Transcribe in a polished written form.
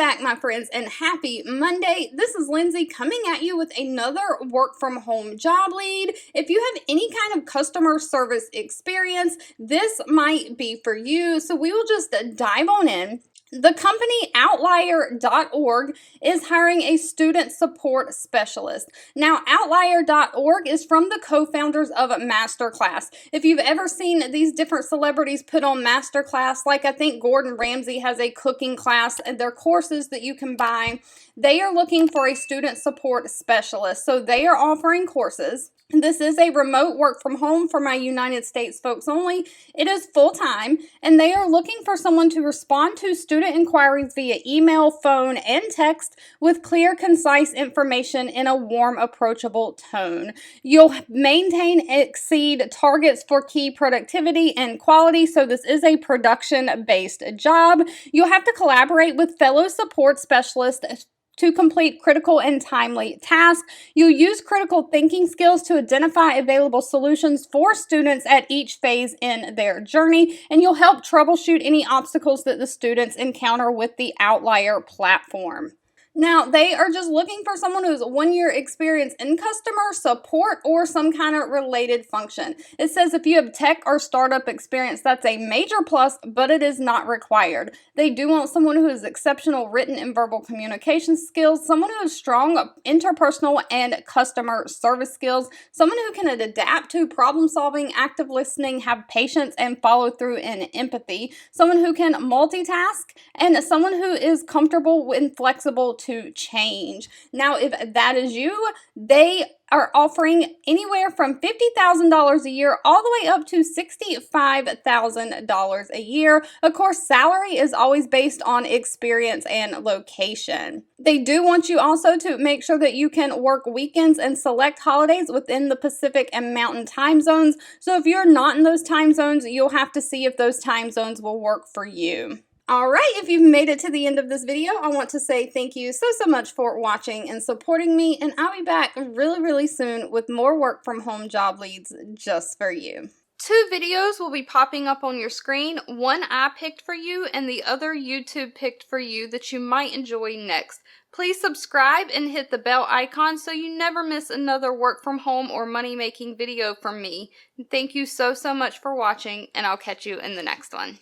back, my friends, and happy Monday. This is Lindsay coming at you with another work from home job lead. If you have any kind of customer service experience, this might be for you. So we will just dive on in. The company Outlier.org is hiring a student support specialist. Now, Outlier.org is from the co-founders of Masterclass. If you've ever seen these different celebrities put on Masterclass, like I think Gordon Ramsay has a cooking class and their courses that you can buy, they are looking for a student support specialist. So they are offering courses. This is a remote work from home for my United States folks only. It is full-time, and they are looking for someone to respond to student inquiries via email, phone, and text with clear, concise information in a warm, approachable tone. You'll maintain and exceed targets for key productivity and quality, so this is a production-based job. You'll have to collaborate with fellow support specialists to complete critical and timely tasks. You'll use critical thinking skills to identify available solutions for students at each phase in their journey, and you'll help troubleshoot any obstacles that the students encounter with the Outlier platform. Now, they are just looking for someone who's 1 year experience in customer support or some kind of related function. It says if you have tech or startup experience, that's a major plus, but it is not required. They do want someone who has exceptional written and verbal communication skills, someone who has strong interpersonal and customer service skills, someone who can adapt to problem solving, active listening, have patience, and follow through and empathy, someone who can multitask, and someone who is comfortable and flexible to change. Now, if that is you, they are offering anywhere from $50,000 a year all the way up to $65,000 a year. Of course, salary is always based on experience and location. They do want you also to make sure that you can work weekends and select holidays within the Pacific and Mountain time zones. So if you're not in those time zones, you'll have to see if those time zones will work for you. All right, if you've made it to the end of this video, I want to say thank you so much for watching and supporting me, and I'll be back really soon with more work from home job leads just for you. 2 videos will be popping up on your screen. One I picked for you and the other YouTube picked for you that you might enjoy next. Please subscribe and hit the bell icon so you never miss another work from home or money making video from me. Thank you so much for watching, and I'll catch you in the next one.